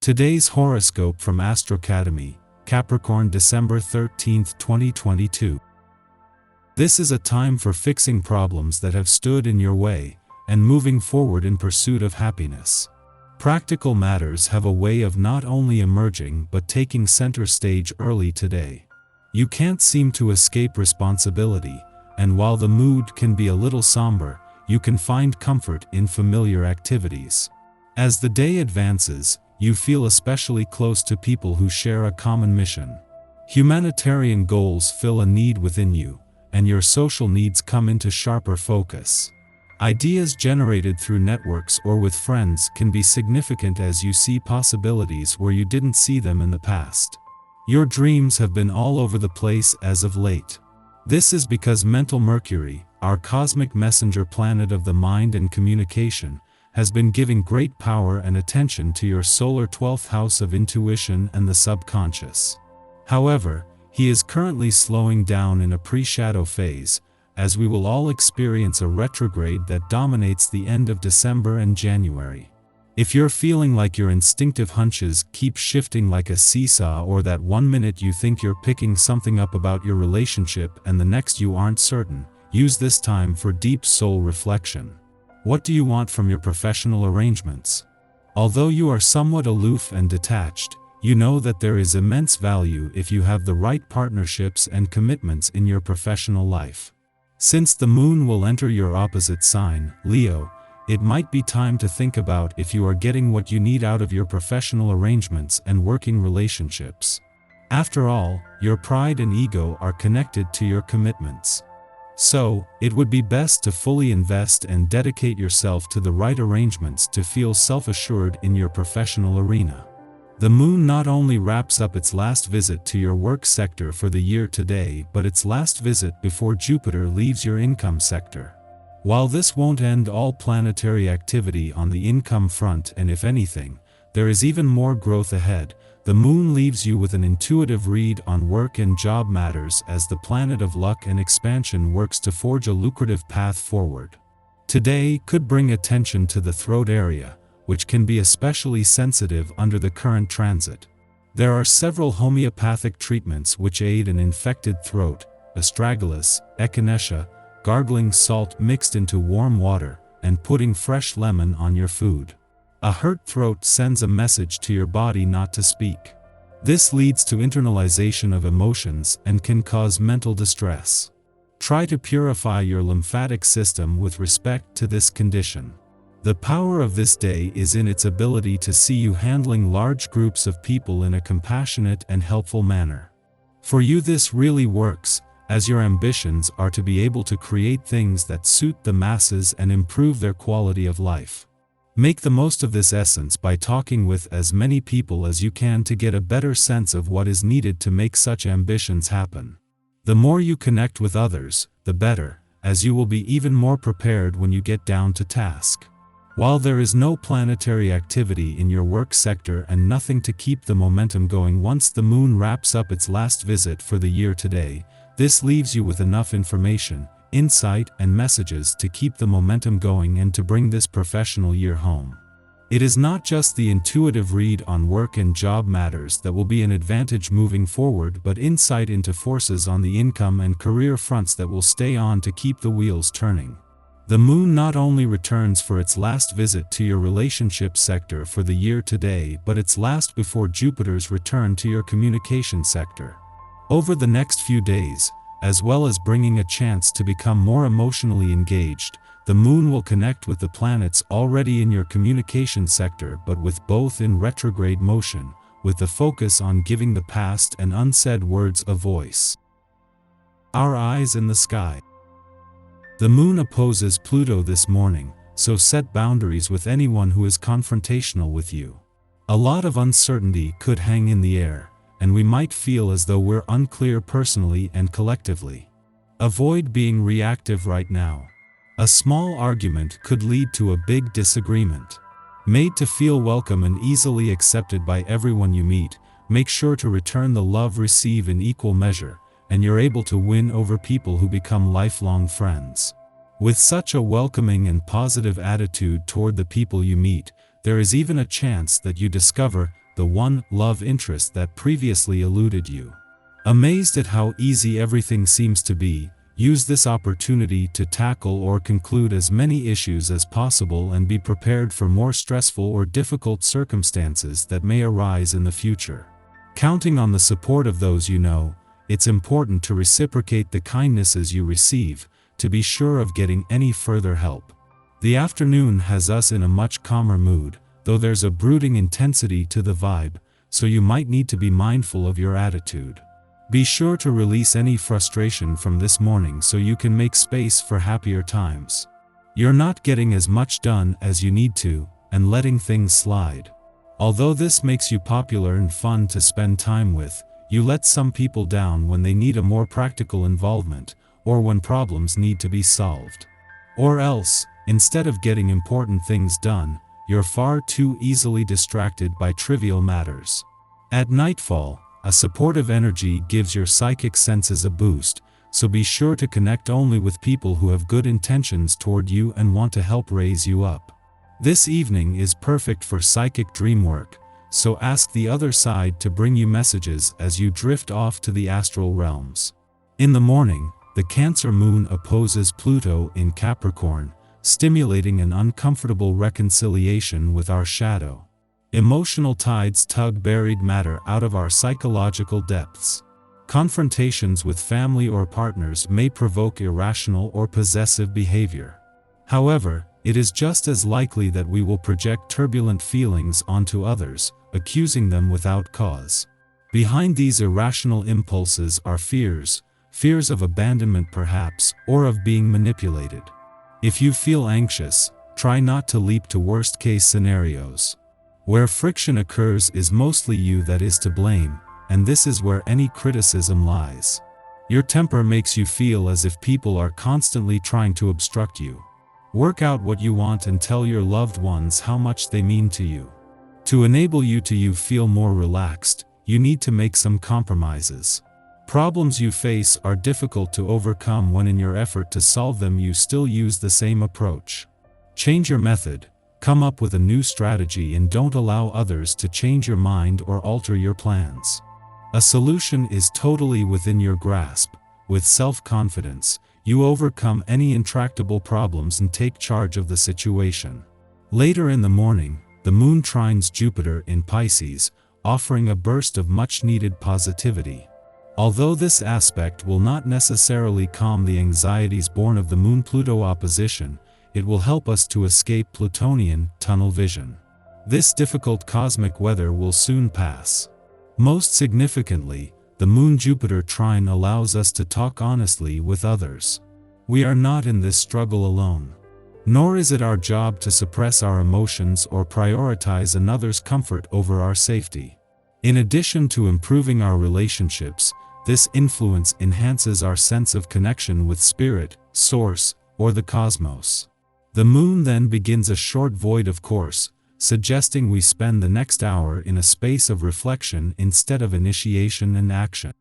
Today's horoscope from Astrocademy, Capricorn December 13, 2022. This is a time for fixing problems that have stood in your way, and moving forward in pursuit of happiness. Practical matters have a way of not only emerging but taking center stage early today. You can't seem to escape responsibility, and while the mood can be a little somber, you can find comfort in familiar activities. As the day advances, you feel especially close to people who share a common mission. Humanitarian goals fill a need within you, and your social needs come into sharper focus. Ideas generated through networks or with friends can be significant as you see possibilities where you didn't see them in the past. Your dreams have been all over the place as of late. This is because mental Mercury, our cosmic messenger planet of the mind and communication, has been giving great power and attention to your solar 12th house of intuition and the subconscious. However, he is currently slowing down in a pre-shadow phase, as we will all experience a retrograde that dominates the end of December and January. If you're feeling like your instinctive hunches keep shifting like a seesaw, or that one minute you think you're picking something up about your relationship and the next you aren't certain, use this time for deep soul reflection. What do you want from your professional arrangements? Although you are somewhat aloof and detached, you know that there is immense value if you have the right partnerships and commitments in your professional life. Since the moon will enter your opposite sign, Leo, it might be time to think about if you are getting what you need out of your professional arrangements and working relationships. After all, your pride and ego are connected to your commitments. So, it would be best to fully invest and dedicate yourself to the right arrangements to feel self-assured in your professional arena. The moon not only wraps up its last visit to your work sector for the year today, but its last visit before Jupiter leaves your income sector. While this won't end all planetary activity on the income front, and if anything, there is even more growth ahead, the moon leaves you with an intuitive read on work and job matters as the planet of luck and expansion works to forge a lucrative path forward. Today could bring attention to the throat area, which can be especially sensitive under the current transit. There are several homeopathic treatments which aid an infected throat: astragalus, echinacea, gargling salt mixed into warm water, and putting fresh lemon on your food. A hurt throat sends a message to your body not to speak. This leads to internalization of emotions and can cause mental distress. Try to purify your lymphatic system with respect to this condition. The power of this day is in its ability to see you handling large groups of people in a compassionate and helpful manner. For you, this really works, as your ambitions are to be able to create things that suit the masses and improve their quality of life. Make the most of this essence by talking with as many people as you can to get a better sense of what is needed to make such ambitions happen. The more you connect with others, the better, as you will be even more prepared when you get down to task. While there is no planetary activity in your work sector and nothing to keep the momentum going once the moon wraps up its last visit for the year today, this leaves you with enough information, insight, and messages to keep the momentum going and to bring this professional year home. It is not just the intuitive read on work and job matters that will be an advantage moving forward, but insight into forces on the income and career fronts that will stay on to keep the wheels turning. The moon not only returns for its last visit to your relationship sector for the year today, but its last before Jupiter's return to your communication sector. Over the next few days, as well as bringing a chance to become more emotionally engaged, the moon will connect with the planets already in your communication sector, but with both in retrograde motion, with the focus on giving the past and unsaid words a voice. Our eyes in the sky. The moon opposes Pluto this morning, so set boundaries with anyone who is confrontational with you. A lot of uncertainty could hang in the air, and we might feel as though we're unclear personally and collectively. Avoid being reactive right now. A small argument could lead to a big disagreement. Made to feel welcome and easily accepted by everyone you meet, make sure to return the love received in equal measure, and you're able to win over people who become lifelong friends. With such a welcoming and positive attitude toward the people you meet, there is even a chance that you discover the one love interest that previously eluded you. Amazed at how easy everything seems to be, use this opportunity to tackle or conclude as many issues as possible and be prepared for more stressful or difficult circumstances that may arise in the future. Counting on the support of those you know, it's important to reciprocate the kindnesses you receive, to be sure of getting any further help. The afternoon has us in a much calmer mood, though there's a brooding intensity to the vibe, so you might need to be mindful of your attitude. Be sure to release any frustration from this morning so you can make space for happier times. You're not getting as much done as you need to, and letting things slide. Although this makes you popular and fun to spend time with, you let some people down when they need a more practical involvement, or when problems need to be solved. Or else, instead of getting important things done, you're far too easily distracted by trivial matters. At nightfall, a supportive energy gives your psychic senses a boost, so be sure to connect only with people who have good intentions toward you and want to help raise you up. This evening is perfect for psychic dream work, so ask the other side to bring you messages as you drift off to the astral realms. In the morning, the Cancer moon opposes Pluto in Capricorn, stimulating an uncomfortable reconciliation with our shadow. Emotional tides tug buried matter out of our psychological depths. Confrontations with family or partners may provoke irrational or possessive behavior. However, it is just as likely that we will project turbulent feelings onto others, accusing them without cause. Behind these irrational impulses are fears of abandonment perhaps, or of being manipulated. If you feel anxious, try not to leap to worst-case scenarios. Where friction occurs is mostly you that is to blame, and this is where any criticism lies. Your temper makes you feel as if people are constantly trying to obstruct you. Work out what you want and tell your loved ones how much they mean to you. To enable you to feel more relaxed, you need to make some compromises. Problems you face are difficult to overcome when in your effort to solve them you still use the same approach. Change your method. Come up with a new strategy and don't allow others to change your mind or alter your plans. A solution is totally within your grasp. With self-confidence, you overcome any intractable problems and take charge of the situation. Later in the morning, the moon trines Jupiter in Pisces, offering a burst of much-needed positivity. Although this aspect will not necessarily calm the anxieties born of the Moon-Pluto opposition, it will help us to escape Plutonian tunnel vision. This difficult cosmic weather will soon pass. Most significantly, the Moon-Jupiter trine allows us to talk honestly with others. We are not in this struggle alone. Nor is it our job to suppress our emotions or prioritize another's comfort over our safety. In addition to improving our relationships, this influence enhances our sense of connection with spirit, source, or the cosmos. The moon then begins a short void of course, suggesting we spend the next hour in a space of reflection instead of initiation and action.